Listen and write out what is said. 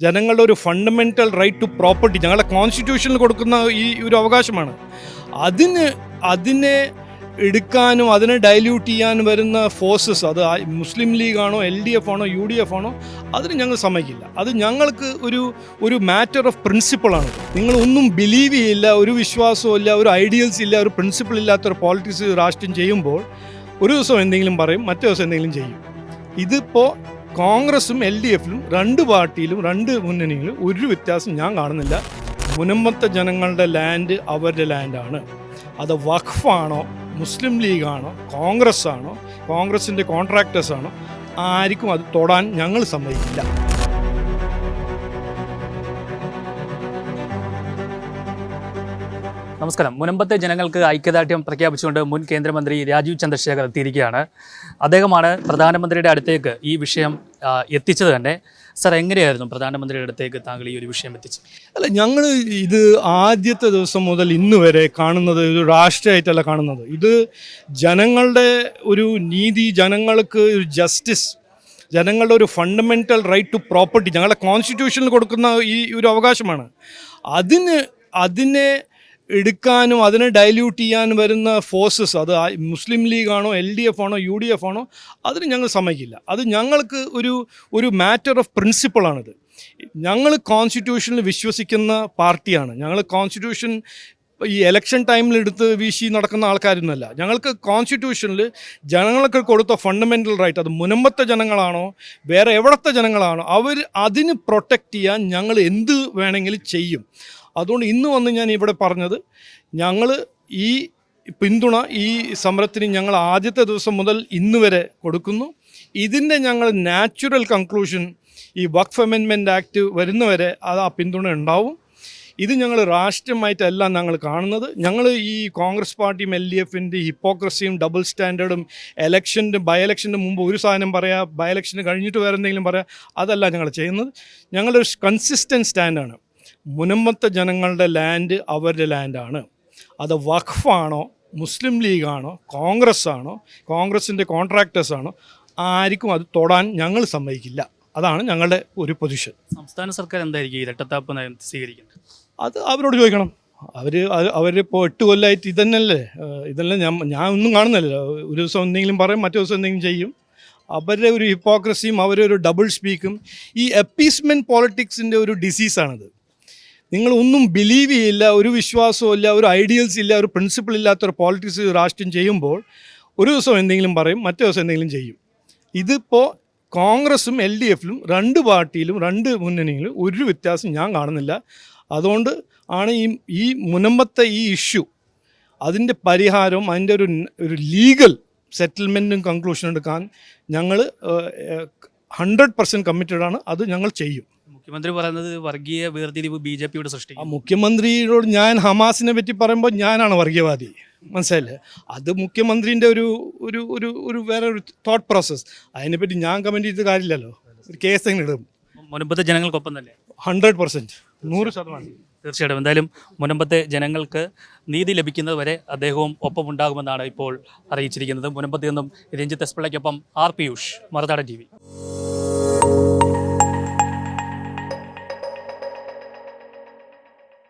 ജനങ്ങളുടെ ഒരു fundamental right to property ഞങ്ങളുടെ കോൺസ്റ്റിറ്റ്യൂഷനിൽ കൊടുക്കുന്ന ഈ ഒരു അവകാശമാണ്. അതിനെ എടുക്കാനും അതിനെ ഡൈല്യൂട്ട് ചെയ്യാനും വരുന്ന ഫോഴ്സസ്, അത് മുസ്ലിം ലീഗാണോ LDF ആണോ UDF ആണോ, അതിന് ഞങ്ങൾ സമ്മതിക്കില്ല. അത് ഞങ്ങൾക്ക് ഒരു മാറ്റർ ഓഫ് പ്രിൻസിപ്പിളാണ്. നിങ്ങളൊന്നും ബിലീവ് ചെയ്യില്ല, ഒരു വിശ്വാസവും ഇല്ല, ഒരു ഐഡിയൽസ് ഇല്ല, ഒരു പ്രിൻസിപ്പിൾ ഇല്ലാത്തൊരു പോളിറ്റിക്സ് രാഷ്ട്രീയം ചെയ്യുമ്പോൾ ഒരു ദിവസം എന്തെങ്കിലും പറയും, മറ്റേ ദിവസം എന്തെങ്കിലും ചെയ്യും. ഇതിപ്പോൾ കോൺഗ്രസും LDFലും രണ്ട് പാർട്ടിയിലും രണ്ട് മുന്നണിയിലും ഒരു വ്യത്യാസം ഞാൻ കാണുന്നില്ല. മുനമ്പത്തെ ജനങ്ങളുടെ ലാൻഡ് അവരുടെ ലാൻഡാണ്. അത് വഖഫാണോ, മുസ്ലിം ലീഗാണോ, കോൺഗ്രസ് ആണോ, കോൺഗ്രസിൻ്റെ കോൺട്രാക്ടേഴ്സാണോ, ആർക്കും അത് തൊടാൻ ഞങ്ങൾ സമ്മതിക്കില്ല. നമസ്കാരം. മുനമ്പത്തെ ജനങ്ങൾക്ക് ഐക്യദാർഢ്യം പ്രഖ്യാപിച്ചുകൊണ്ട് മുൻ കേന്ദ്രമന്ത്രി രാജീവ് ചന്ദ്രശേഖർ എത്തിയിരിക്കുകയാണ്. അദ്ദേഹമാണ് പ്രധാനമന്ത്രിയുടെ അടുത്തേക്ക് ഈ വിഷയം എത്തിച്ചത് തന്നെ. സർ, എങ്ങനെയായിരുന്നു പ്രധാനമന്ത്രിയുടെ അടുത്തേക്ക് താങ്കൾ ഈ ഒരു വിഷയം എത്തിച്ചത്? അല്ല, ഞങ്ങൾ ഇത് ആദ്യത്തെ ദിവസം മുതൽ ഇന്ന് വരെ കാണുന്നത് ഒരു രാഷ്ട്രീയമായിട്ടല്ല കാണുന്നത്. ഇത് ജനങ്ങളുടെ ഒരു നീതി, ജനങ്ങൾക്ക് ഒരു ജസ്റ്റിസ്, ജനങ്ങളുടെ ഒരു ഫണ്ടമെൻ്റൽ റൈറ്റ് ടു പ്രോപ്പർട്ടി ഞങ്ങളുടെ കോൺസ്റ്റിറ്റ്യൂഷനിൽ കൊടുക്കുന്ന ഈ ഒരു അവകാശമാണ്. അതിനെ എടുക്കാനും അതിനെ ഡൈല്യൂട്ട് ചെയ്യാനും വരുന്ന ഫോഴ്സസ്, അത് മുസ്ലിം ലീഗാണോ LDF ആണോ UDF ആണോ, അതിന് ഞങ്ങൾ സമ്മതിക്കില്ല. അത് ഞങ്ങൾക്ക് ഒരു മാറ്റർ ഓഫ് പ്രിൻസിപ്പിളാണിത്. ഞങ്ങൾ കോൺസ്റ്റിറ്റ്യൂഷനിൽ വിശ്വസിക്കുന്ന പാർട്ടിയാണ്. ഞങ്ങൾ കോൺസ്റ്റിറ്റ്യൂഷൻ ഈ ഇലക്ഷൻ ടൈമിലെടുത്ത് വീശി നടക്കുന്ന ആൾക്കാരൊന്നുമല്ല. ഞങ്ങൾക്ക് കോൺസ്റ്റിറ്റ്യൂഷനിൽ ജനങ്ങൾക്ക് കൊടുത്ത ഫണ്ടമെൻ്റൽ റൈറ്റ്, അത് മുനമ്പത്തെ ജനങ്ങളാണോ വേറെ എവിടത്തെ ജനങ്ങളാണോ, അതിന് പ്രൊട്ടക്റ്റ് ചെയ്യാൻ ഞങ്ങൾ എന്ത് വേണമെങ്കിലും ചെയ്യും. അതുകൊണ്ട് ഇന്ന് വന്ന് ഞാൻ ഇവിടെ പറഞ്ഞത്, ഞങ്ങൾ ഈ പിന്തുണ ഈ സമരത്തിന് ഞങ്ങൾ ആദ്യത്തെ ദിവസം മുതൽ ഇന്ന് വരെ കൊടുക്കുന്നു. ഇതിൻ്റെ ഞങ്ങൾ നാച്ചുറൽ കൺക്ലൂഷൻ ഈ വഖഫ് അമെൻമെൻറ്റ് ആക്ട് വരുന്നവരെ ആ പിന്തുണ ഉണ്ടാവും. ഇത് ഞങ്ങൾ രാഷ്ട്രീയമായിട്ടല്ല ഞങ്ങൾ കാണുന്നത്. ഞങ്ങൾ ഈ കോൺഗ്രസ് പാർട്ടിയും LDFൻ്റെ ഹിപ്പോക്രസിയും ഡബിൾ സ്റ്റാൻഡേർഡും ബൈ ഇലക്ഷൻ്റെ മുമ്പ് ഒരു സാധനം പറയാം, ബൈ ഇലക്ഷന് കഴിഞ്ഞിട്ട് വേറെ എന്തെങ്കിലും പറയാം, അതല്ല ഞങ്ങൾ ചെയ്യുന്നത്. ഞങ്ങളൊരു കൺസിസ്റ്റൻറ്റ് സ്റ്റാൻഡാണ്. മുനമ്പത്തെ ജനങ്ങളുടെ ലാൻഡ് അവരുടെ ലാൻഡാണ്. അത് വഖഫാണോ, മുസ്ലിം ലീഗാണോ, കോൺഗ്രസ് ആണോ, കോൺഗ്രസിൻ്റെ കോൺട്രാക്ടേഴ്സാണോ, ആർക്കും അത് തൊടാൻ ഞങ്ങൾ സമ്മതിക്കില്ല. അതാണ് ഞങ്ങളുടെ ഒരു പൊസിഷൻ. സംസ്ഥാന സർക്കാർ എന്തായിരിക്കും ഇരട്ടത്താപ്പ് നയം സ്വീകരിക്കുന്നത്? അത് അവരോട് ചോദിക്കണം. അവരിപ്പോൾ 8 കൊല്ലമായിട്ട് ഇതെല്ലാം ഞാൻ ഒന്നും കാണുന്നില്ല. ഒരു ദിവസം എന്തെങ്കിലും പറയും, മറ്റു ദിവസം എന്തെങ്കിലും ചെയ്യും. അവരുടെ ഒരു ഹിപ്പോക്രസിയും അവരുടെ ഒരു ഡബിൾ സ്പീക്കും ഈ അപ്പീസ്മെൻറ്റ് പോളിറ്റിക്സിൻ്റെ ഒരു ഡിസീസാണിത്. നിങ്ങളൊന്നും ബിലീവ് ചെയ്യില്ല, ഒരു വിശ്വാസവും ഇല്ല, ഒരു ഐഡിയൽസ് ഇല്ല, ഒരു പ്രിൻസിപ്പിൾ ഇല്ലാത്തൊരു പോളിറ്റിക്സ് രാഷ്ട്രീയം ചെയ്യുമ്പോൾ ഒരു ദിവസം എന്തെങ്കിലും പറയും, മറ്റേ ദിവസം എന്തെങ്കിലും ചെയ്യും. ഇതിപ്പോൾ കോൺഗ്രസും LDFലും രണ്ട് പാർട്ടിയിലും രണ്ട് മുന്നണിയിലും ഒരു വ്യത്യാസം ഞാൻ കാണുന്നില്ല. അതുകൊണ്ട് ആണ് ഈ മുനമ്പത്തെ ഈ ഇഷ്യൂ, അതിൻ്റെ പരിഹാരവും അതിൻ്റെ ഒരു ലീഗൽ സെറ്റിൽമെൻറ്റും കൺക്ലൂഷൻ എടുക്കാൻ ഞങ്ങൾ 100% കമ്മിറ്റഡാണ്. അത് ഞങ്ങൾ ചെയ്യും. മുഖ്യമന്ത്രി പറയുന്നത് വർഗീയ വേർതിരിവ് BJPയുടെ സൃഷ്ടി. മുഖ്യമന്ത്രിയോട് ഞാൻ ഹമാസിനെ പറ്റി പറയുമ്പോൾ ഞാനാണ് വർഗീയവാദി, മനസ്സിലായില്ലേ? അത് മുഖ്യമന്ത്രീൻ്റെ ഒരു വേറെ ഒരു തോട്ട് പ്രോസസ്സ്. അതിനെപ്പറ്റി ഞാൻ കമൻറ്റ് ചെയ്ത കാര്യമില്ലല്ലോ. ഒരു കേസ് എങ്ങനെ ഇടും? മുനമ്പത്തെ ജനങ്ങൾക്കൊപ്പം തന്നെ 100%, 100%. തീർച്ചയായിട്ടും. എന്തായാലും മുനമ്പത്തെ ജനങ്ങൾക്ക് നീതി ലഭിക്കുന്നത് വരെ അദ്ദേഹവും ഒപ്പമുണ്ടാകുമെന്നാണ് ഇപ്പോൾ അറിയിച്ചിരിക്കുന്നത്. മുനമ്പത്ത് നിന്നും രഞ്ജിത്ത് എസ് പിള്ളയ്ക്കൊപ്പം R. പിയൂഷ്, മറുനാടൻ TV.